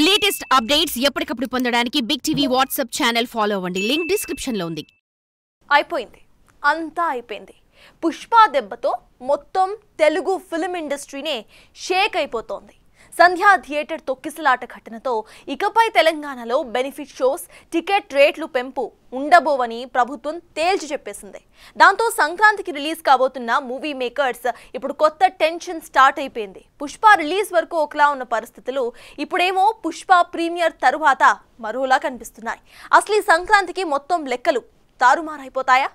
Latest updates ఎప్పటికప్పుడు పొందడానికి big TV WhatsApp channel follow అవ్వండి. లింక్ డిస్క్రిప్షన్ లో ఉంది. అయిపోయింది, అంతా అయిపోయింది. పుష్ప దెబ్బతో మొత్తం తెలుగు ఫిల్మ్ ఇండస్ట్రీనే షేక్ అయిపోతోంది. సంధ్యా థియేటర్ తొక్కిసలాట ఘటనతో ఇకపై తెలంగాణలో బెనిఫిట్ షోస్, టికెట్ రేట్లు పెంపు ఉండబోవని ప్రభుత్వం తేల్చి చెప్పేసింది. దాంతో సంక్రాంతికి రిలీజ్ కాబోతున్న మూవీ మేకర్స్ ఇప్పుడు కొత్త టెన్షన్ స్టార్ట్ అయిపోయింది. పుష్ప రిలీజ్ వరకు ఒకలా ఉన్న పరిస్థితులు ఇప్పుడేమో పుష్ప ప్రీమియర్ తరువాత మరోలా కనిపిస్తున్నాయి. అసలు ఈ సంక్రాంతికి మొత్తం లెక్కలు తారుమారైపోతాయా?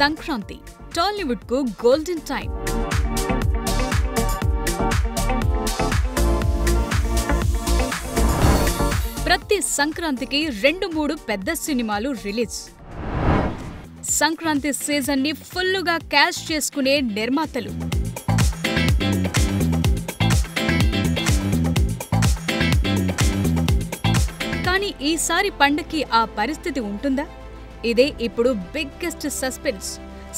సంక్రాంతి టాలీవుడ్ కు గోల్డెన్ టైం. ప్రతి సంక్రాంతికి 2-3 పెద్ద సినిమాలు రిలీజ్. సంక్రాంతి సీజన్ ని ఫుల్లుగా క్యాష్ చేసుకునే నిర్మాతలు. కానీ ఈసారి పండక్కి ఆ పరిస్థితి ఉంటుందా? ఇదే ఇప్పుడు బిగ్గెస్ట్ సస్పెన్స్.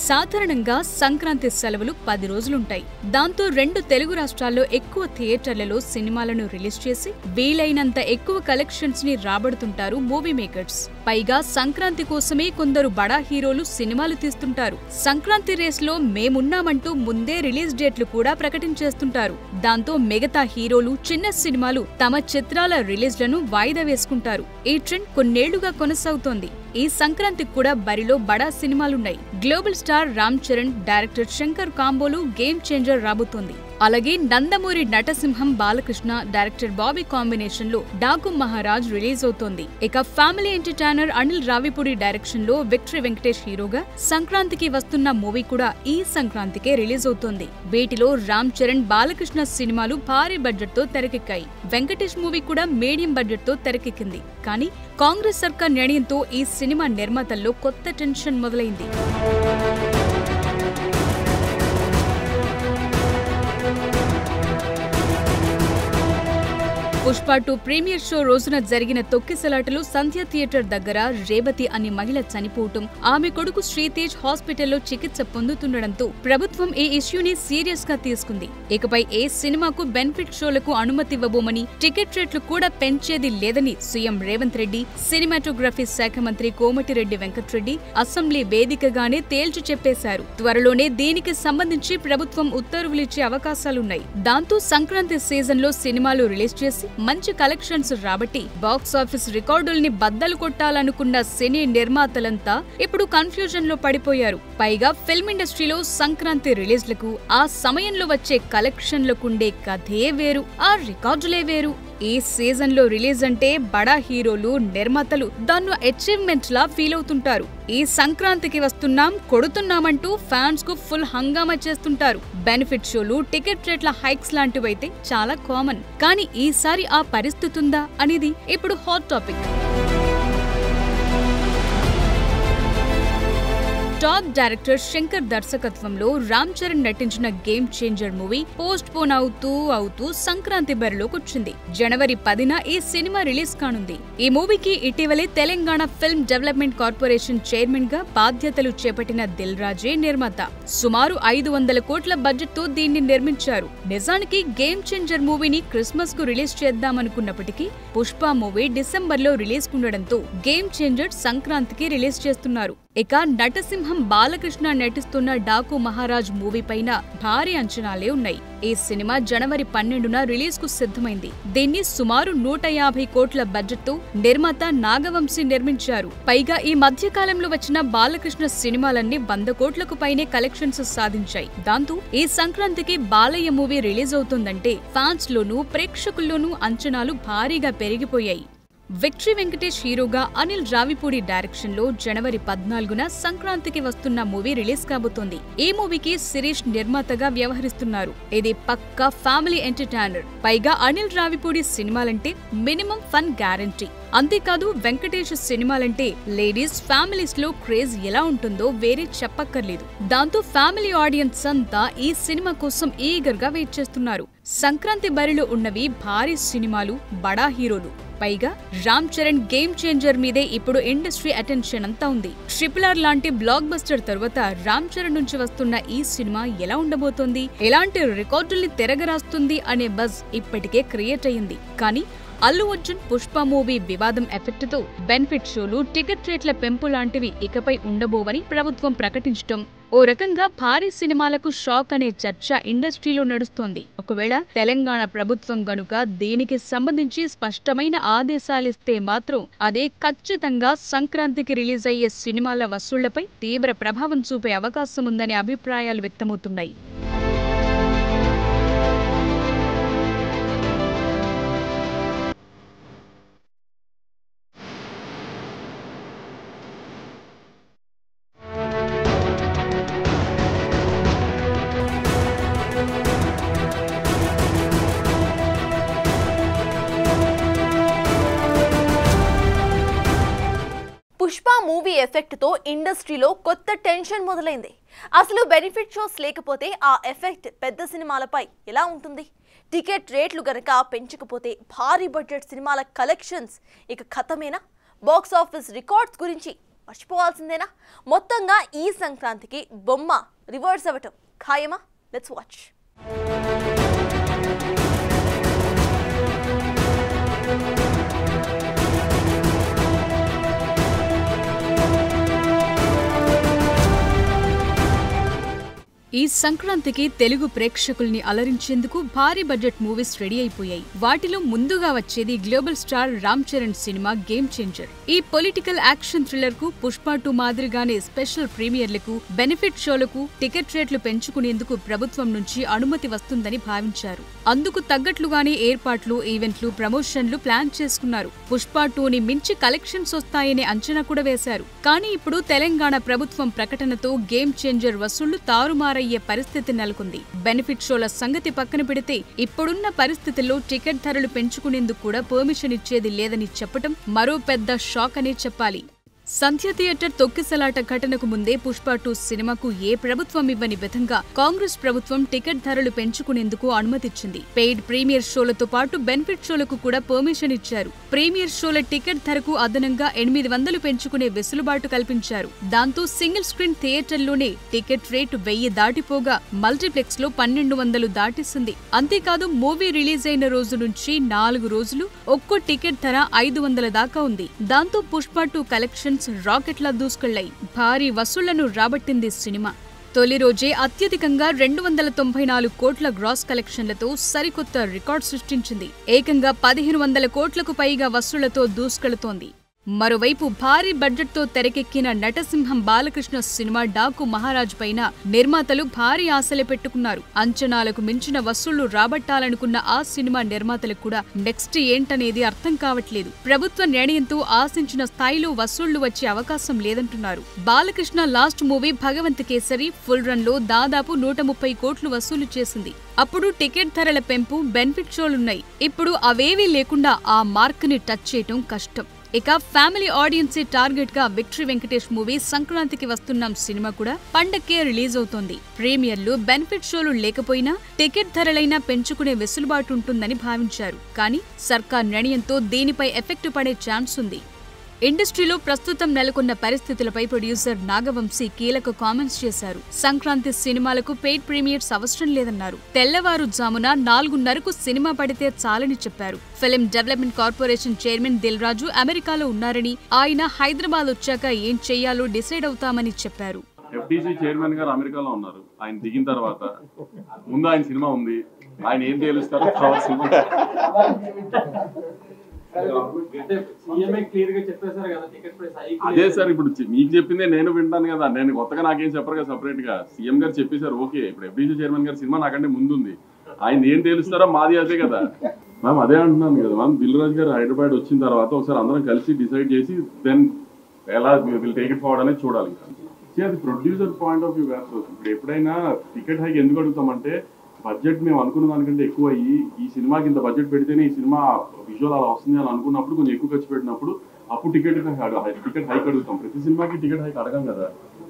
సాధారణంగా సంక్రాంతి సెలవులు 10 రోజులుంటాయి. దాంతో 2 తెలుగు రాష్ట్రాల్లో ఎక్కువ థియేటర్లలో సినిమాలను రిలీజ్ చేసి వీలైనంత ఎక్కువ కలెక్షన్స్ ని రాబడుతుంటారు మూవీ మేకర్స్. పైగా సంక్రాంతి కోసమే కొందరు బడా హీరోలు సినిమాలు తీస్తుంటారు. సంక్రాంతి రేస్ లో మేమున్నామంటూ ముందే రిలీజ్ డేట్లు కూడా ప్రకటించేస్తుంటారు. దాంతో మిగతా హీరోలు చిన్న సినిమాలు తమ చిత్రాల రిలీజ్లను వాయిదా వేసుకుంటారు. ఈ ట్రెండ్ కొన్నేళ్లుగా కొనసాగుతోంది. ఈ సంక్రాంతికి కూడా బరిలో బడా సినిమాలున్నాయి. Global star Ram Charan, director Shankar కాంబోలు గేమ్ చేంజర్ రాబోతోంది. అలాగే నందమూరి నటసింహం బాలకృష్ణ, డైరెక్టర్ బాబీ కాంబినేషన్ లో డాకు మహారాజ్ రిలీజ్ అవుతోంది. ఇక family entertainer Anil Ravipudi direction లో విక్టరీ వెంకటేష్ హీరోగా సంక్రాంతికి వస్తున్న మూవీ కూడా ఈ సంక్రాంతికే రిలీజ్ అవుతోంది. వీటిలో రామ్ చరణ్, బాలకృష్ణ సినిమాలు భారీ బడ్జెట్ తో తెరకెక్కాయి. వెంకటేష్ మూవీ కూడా మీడియం బడ్జెట్ తో తెరకెక్కింది. కానీ కాంగ్రెస్ సర్కార్ నిర్ణయంతో ఈ సినిమా నిర్మాతల్లో కొత్త టెన్షన్ మొదలైంది. పుష్ప 2 ప్రీమియర్ షో రోజున జరిగిన తొక్కిసలాటలో సంధ్యా థియేటర్ దగ్గర రేవతి అనే మహిళ చనిపోవటం, ఆమె కొడుకు శ్రీతేజ్ హాస్పిటల్లో చికిత్స పొందుతుండటంతో ప్రభుత్వం ఈ ఇష్యూని సీరియస్ గా తీసుకుంది. ఇకపై ఏ సినిమాకు బెనిఫిట్ షోలకు అనుమతివ్వబోమని, టికెట్ రేట్లు కూడా పెంచేది లేదని సీఎం రేవంత్ రెడ్డి, సినిమాటోగ్రఫీ శాఖ మంత్రి కోమటిరెడ్డి వెంకట్రెడ్డి అసెంబ్లీ వేదికగానే తేల్చి చెప్పేశారు. త్వరలోనే దీనికి సంబంధించి ప్రభుత్వం ఉత్తర్వులిచ్చే అవకాశాలున్నాయి. దాంతో సంక్రాంతి సీజన్ లో సినిమాలు రిలీజ్ చేసి మంచి కలెక్షన్స్ రాబట్టి బాక్సాఫీస్ రికార్డుల్ని బద్దలు కొట్టాలనుకున్న సినీ నిర్మాతలంతా ఇప్పుడు కన్ఫ్యూజన్ లో పడిపోయారు. పైగా ఫిల్మ్ ఇండస్ట్రీలో సంక్రాంతి రిలీజ్లకు, ఆ సమయంలో వచ్చే కలెక్షన్లకుండే కథే వేరు, ఆ రికార్డులే వేరు. ఈ సీజన్ లో రిలీజ్ అంటే బడా హీరోలు, నిర్మాతలు దాన్ని అచీవ్మెంట్ లా ఫీల్ అవుతుంటారు. ఈ సంక్రాంతికి వస్తున్నాం, కొడుతున్నామంటూ ఫ్యాన్స్ కు ఫుల్ హంగామా చేస్తుంటారు. బెనిఫిట్ షోలు, టికెట్ రేట్ల హైక్స్ లాంటివైతే చాలా కామన్. కానీ ఈసారి ఆ పరిస్థితి ఉందా అనేది ఇప్పుడు hot topic. Top director Shankar దర్శకత్వంలో రామ్ చరణ్ నటించిన game changer movie post phone అవుతూ సంక్రాంతి బరిలోకొచ్చింది. జనవరి 10న ఈ సినిమా రిలీజ్ కానుంది. ఈ మూవీకి ఇటీవలే Telangana film development corporation chairman గా బాధ్యతలు చేపట్టిన దిల్ రాజే నిర్మాత. సుమారు 500 కోట్ల బడ్జెట్ తో దీన్ని నిర్మించారు. నిజానికి గేమ్ చేంజర్ మూవీని క్రిస్మస్ కు రిలీజ్ చేద్దామనుకున్నప్పటికీ పుష్ప మూవీ డిసెంబర్ లో రిలీజ్ ఉండడంతో గేమ్ చేంజర్ సంక్రాంతికి రిలీజ్ చేస్తున్నారు. ఇక నటసింహం బాలకృష్ణ నటిస్తున్న డాకు మహారాజ్ మూవీ పైన భారీ అంచనాలే ఉన్నాయి. ఈ సినిమా జనవరి 12న రిలీజ్ కు సిద్ధమైంది. దీన్ని సుమారు 150 కోట్ల బడ్జెట్ తో నిర్మాత నాగవంశీ నిర్మించారు. పైగా ఈ మధ్య కాలంలో వచ్చిన బాలకృష్ణ సినిమాలన్నీ 100 కోట్లకు పైనే కలెక్షన్స్ సాధించాయి. దాంతో ఈ సంక్రాంతికి బాలయ్య మూవీ రిలీజ్ అవుతుందంటే ఫ్యాన్స్ లోనూ, ప్రేక్షకుల్లోనూ అంచనాలు భారీగా పెరిగిపోయాయి. విక్టరీ వెంకటేష్ హీరోగా అనిల్ రావిపూడి డైరెక్షన్ లో జనవరి 14న సంక్రాంతికి వస్తున్న మూవీ రిలీజ్ కాబోతోంది. ఈ మూవీకి శిరీష్ నిర్మాతగా వ్యవహరిస్తున్నారు. ఇది పక్కా ఫ్యామిలీ ఎంటర్టైనర్. పైగా అనిల్ రావిపూడి సినిమాలంటే మినిమం ఫన్ గ్యారంటీ. అంతేకాదు వెంకటేష్ సినిమాలంటే లేడీస్ ఫ్యామిలీస్ లో క్రేజ్ ఎలా ఉంటుందో వేరే చెప్పక్కర్లేదు. దాంతో ఫ్యామిలీ ఆడియన్స్ అంతా ఈ సినిమా కోసం ఈగర్ గా వెయిట్ చేస్తున్నారు. సంక్రాంతి బరిలో ఉన్నవి భారీ సినిమాలు, బడా హీరోలు. పైగా రామ్ చరణ్ గేమ్ చేంజర్ మీదే ఇప్పుడు ఇండస్ట్రీ అటెన్షన్ అంతా ఉంది. RRR లాంటి బ్లాక్ బస్టర్ తరువాత రామ్ చరణ్ నుంచి వస్తున్న ఈ సినిమా ఎలా ఉండబోతోంది, ఎలాంటి రికార్డుల్ని తిరగరాస్తుంది అనే బజ్ ఇప్పటికే క్రియేట్ అయ్యింది. కానీ అల్లు అర్జున్ పుష్ప మూవీ వివాదం ఎఫెక్ట్ తో బెనిఫిట్ షోలు, టికెట్ రేట్ల పెంపు లాంటివి ఇకపై ఉండబోవని ప్రభుత్వం ప్రకటించడం ఓ రకంగా భారీ సినిమాలకు షాక్ అనే చర్చ ఇండస్ట్రీలో నడుస్తోంది. ఒకవేళ తెలంగాణ ప్రభుత్వం గనుక దీనికి సంబంధించి స్పష్టమైన ఆదేశాలిస్తే మాత్రం అదే ఖచ్చితంగా సంక్రాంతికి రిలీజ్ అయ్యే సినిమాల వసూళ్లపై తీవ్ర ప్రభావం చూపే అవకాశం ఉందనే అభిప్రాయాలు వ్యక్తమవుతున్నాయి. పుష్ప మూవీ ఎఫెక్ట్ తో ఇండస్ట్రీలో కొత్త టెన్షన్ మొదలైంది. అసలు బెనిఫిట్ షోస్ లేకపోతే ఆ ఎఫెక్ట్ పెద్ద సినిమాలపై ఎలా ఉంటుంది? టికెట్ రేట్లు గనక పెంచకపోతే భారీ బడ్జెట్ సినిమాల కలెక్షన్స్ ఇక ఖతమేనా? బాక్స్ ఆఫీస్ రికార్డ్స్ గురించి మర్చిపోవాల్సిందేనా? మొత్తంగా ఈ సంక్రాంతికి బొమ్మ రివర్స్ అవ్వటం ఖాయమా? Let's watch. ఈ సంక్రాంతికి తెలుగు ప్రేక్షకుల్ని అలరించేందుకు భారీ బడ్జెట్ మూవీస్ రెడీ అయిపోయాయి. వాటిలో ముందుగా వచ్చేది global star Ram Charan cinema game changer. ఈ పొలిటికల్ యాక్షన్ థ్రిల్లర్ కు పుష్ప 2 మాదిరిగానే స్పెషల్ ప్రీమియర్లకు, బెనిఫిట్ షోలకు టికెట్ రేట్లు పెంచుకునేందుకు ప్రభుత్వం నుంచి అనుమతి వస్తుందని భావించారు. అందుకు తగ్గట్లుగానే ఏర్పాట్లు, ఈవెంట్లు, ప్రమోషన్లు ప్లాన్ చేసుకున్నారు. పుష్ప 2ని మించి కలెక్షన్స్ వస్తాయనే అంచనా కూడా వేశారు. కానీ ఇప్పుడు తెలంగాణ ప్రభుత్వం ప్రకటనతో గేమ్ చేంజర్ వసూళ్లు తారుమారయ్యే పరిస్థితి నెలకొంది. బెనిఫిట్ షోల సంగతి పక్కన పెడితే ఇప్పుడున్న పరిస్థితుల్లో టికెట్ ధరలు పెంచుకునేందుకు కూడా పర్మిషన్ ఇచ్చేది లేదని చెప్పటం మరో పెద్ద షాక్ అనే చెప్పాలి. సంధ్య థియేటర్ తొక్కిసలాట ఘటనకు ముందే పుష్ప 2 సినిమాకు ఏ ప్రభుత్వం ఇవ్వని విధంగా కాంగ్రెస్ ప్రభుత్వం టికెట్ ధరలు పెంచుకునేందుకు అనుమతిచ్చింది. పెయిడ్ ప్రీమియర్ షోలతో పాటు బెనిఫిట్ షోలకు కూడా పర్మిషన్ ఇచ్చారు. ప్రీమియర్ షోల టికెట్ ధరకు అదనంగా 800 పెంచుకునే వెసులుబాటు కల్పించారు. దాంతో సింగిల్ స్క్రీన్ థియేటర్లోనే టికెట్ రేటు 1000 దాటిపోగా మల్టీప్లెక్స్ లో 1200 దాటిస్తుంది. అంతేకాదు మూవీ రిలీజ్ అయిన రోజు నుంచి 4 రోజులు ఒక్కో టికెట్ ధర 500 దాకా ఉంది. దాంతో పుష్ప 2 కలెక్షన్ రాకెట్లా దూసుకెళ్లాయి. భారీ వసూళ్లను రాబట్టింది సినిమా. తొలి రోజే అత్యధికంగా 294 కోట్ల గ్రాస్ కలెక్షన్లతో సరికొత్త రికార్డు సృష్టించింది. ఏకంగా 1500 కోట్లకు పైగా వసూళ్లతో దూసుకెళుతోంది. మరోవైపు భారీ బడ్జెట్తో తెరకెక్కిన నటసింహం బాలకృష్ణ సినిమా డాకు మహారాజ్ పైన నిర్మాతలు భారీ ఆశలు పెట్టుకున్నారు. అంచనాలకు మించిన వసూళ్లు రాబట్టాలనుకున్న ఆ సినిమా నిర్మాతలకు కూడా నెక్స్ట్ ఏంటనేది అర్థం కావట్లేదు. ప్రభుత్వ నిర్ణయంతో ఆశించిన స్థాయిలో వసూళ్లు వచ్చే అవకాశం లేదంటున్నారు. Balakrishna last movie Bhagavanth Kesari full run లో దాదాపు 130 కోట్లు వసూలు చేసింది. అప్పుడు టికెట్ ధరల పెంపు, బెనిఫిట్ షోలున్నాయి. ఇప్పుడు అవేవీ లేకుండా ఆ మార్క్ ని టచ్ చేయటం కష్టం. ఇక ఫ్యామిలీ ఆడియన్సే టార్గెట్ గా విక్టరీ వెంకటేష్ మూవీ సంక్రాంతికి వస్తున్నాం సినిమా కూడా పండక్కే రిలీజ్ అవుతోంది. ప్రీమియర్లు, బెనిఫిట్ షోలు లేకపోయినా టికెట్ ధరలైనా పెంచుకునే వెసులుబాటు ఉంటుందని భావించారు. కానీ సర్కార్ నిర్ణయంతో దీనిపై ఎఫెక్ట్ పడే ఛాన్స్ ఉంది. ఇండస్ట్రీలో ప్రస్తుతం నెలకొన్న పరిస్థితులపై ప్రొడ్యూసర్ నాగవంశీ కీలక కామెంట్స్ చేశారు. సంక్రాంతి సినిమాలకు పెయిడ్ ప్రీమియర్స్ అవసరం లేదన్నారు. తెల్లవారుజామున 4:30కు సినిమా పడితే చాలని చెప్పారు. Film development corporation chairman Dil Raju అమెరికాలో ఉన్నారని, ఆయన హైదరాబాద్ వచ్చాక ఏం చెయ్యాలో డిసైడ్ అవుతామని చెప్పారు. FDC చైర్మన్ గారు అమెరికాలో ఉన్నారు. ఆయన దిగిన తర్వాత ముందు ఆయన సినిమా ఉంది, ఆయన ఏం తేలుస్తారో అదే సార్. ఇప్పుడు మీకు చెప్పిందే నేను వింటాను కదా, నేను కొత్తగా నాకేం చెప్పరు కదా. సపరేట్ గా సీఎం గారు చెప్పేశారు. ఓకే, ఇప్పుడు FDC చైర్మన్ గారి సినిమా నాకంటే ముందుంది, ఆయన ఏం తేలుస్తారో మాది అదే కదా మ్యామ్. అదే అంటున్నాను కదా మ్యామ్. దిల్ రాజు గారు హైదరాబాద్ వచ్చిన తర్వాత ఒకసారి అందరం కలిసి డిసైడ్ చేసి దెన్ ఎలా విల్ టేక్ ఇట్ ఫార్వర్డ్ అనేది చూడాలి. అది ప్రొడ్యూసర్ పాయింట్ ఆఫ్ వ్యూ కాదు. ఇప్పుడు ఎప్పుడైనా టికెట్ హైక్ ఎందుకు అడుగుతామంటే బడ్జెట్ మేము అనుకున్న దానికంటే ఎక్కువ అయ్యి ఈ సినిమాకి ఇంత బడ్జెట్ పెడితేనే ఈ సినిమా విజువల్ అలా వస్తుంది అని అనుకున్నప్పుడు కొంచెం ఎక్కువ ఖర్చు పెట్టినప్పుడు అప్పుడు టికెట్ హైక్ అడుగుతాం. ప్రతి సినిమాకి టికెట్ హైక్ అడగం కదా.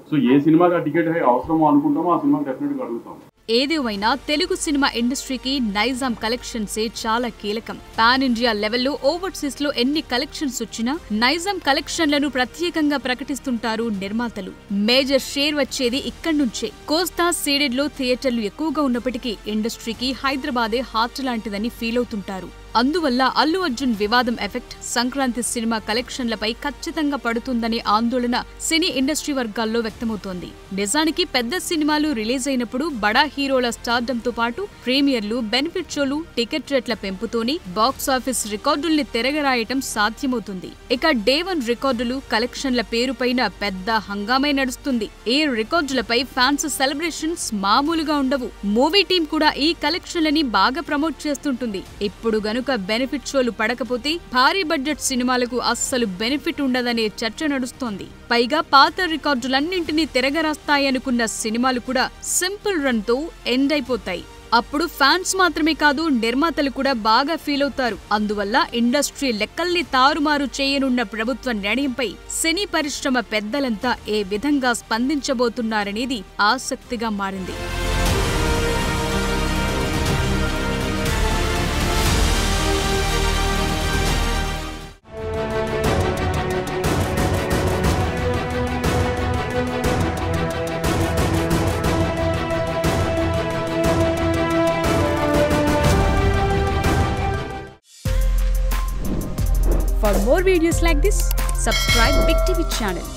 సో ఏ సినిమాకి ఆ టికెట్ హైక్ అవసరమో అనుకుంటామో ఆ సినిమాకి డెఫినెట్గా అడుగుతాం. ఏదేమైనా తెలుగు సినిమా ఇండస్ట్రీకి నైజాం కలెక్షన్సే చాలా కీలకం. పాన్ ఇండియా లెవెల్లో ఓవర్సీస్ లో ఎన్ని కలెక్షన్స్ వచ్చినా నైజాం కలెక్షన్లను ప్రత్యేకంగా ప్రకటిస్తుంటారు నిర్మాతలు. మేజర్ షేర్ వచ్చేది ఇక్కడి నుంచే. కోస్తా సీడెడ్ లో థియేటర్లు ఎక్కువగా ఉన్నప్పటికీ ఇండస్ట్రీకి హైదరాబాదే హార్ట్ లాంటిదని ఫీల్ అవుతుంటారు. అందువల్ల అల్లు అర్జున్ వివాదం ఎఫెక్ట్ సంక్రాంతి సినిమా కలెక్షన్లపై ఖచ్చితంగా పడుతుందనే ఆందోళన సినీ ఇండస్ట్రీ వర్గాల్లో వ్యక్తమవుతోంది. నిజానికి పెద్ద సినిమాలు రిలీజ్ అయినప్పుడు బడా హీరోల స్టార్డంతో పాటు ప్రీమియర్లు, బెనిఫిట్ షోలు, టికెట్ రేట్ల పెంపుతోని బాక్సాఫీస్ రికార్డుల్ని తిరగరాయటం సాధ్యమవుతుంది. ఇక డే 1 రికార్డులు, కలెక్షన్ల పేరుపైన పెద్ద హంగామే నడుస్తుంది. ఈ రికార్డులపై ఫ్యాన్స్ సెలబ్రేషన్స్ మామూలుగా ఉండవు. మూవీ టీం కూడా ఈ కలెక్షన్లని బాగా ప్రమోట్ చేస్తుంటుంది. ఇప్పుడు గనుక బెనిఫిట్ షోలు పడకపోతే భారీ బడ్జెట్ సినిమాలకు అస్సలు బెనిఫిట్ ఉండదనే చర్చ నడుస్తోంది. పైగా పాత రికార్డులన్నింటినీ తిరగరాస్తాయనుకున్న సినిమాలు కూడా సింపుల్ రన్ తో ఎండ్ అయిపోతాయి. అప్పుడు ఫ్యాన్స్ మాత్రమే కాదు నిర్మాతలు కూడా బాగా ఫీల్ అవుతారు. అందువల్ల ఇండస్ట్రీ లెక్కల్ని తారుమారు చేయనున్న ప్రభుత్వ నిర్ణయంపై సినీ పరిశ్రమ పెద్దలంతా ఏ విధంగా స్పందించబోతున్నారనేది ఆసక్తిగా మారింది. For more videos like this, subscribe Big TV channel.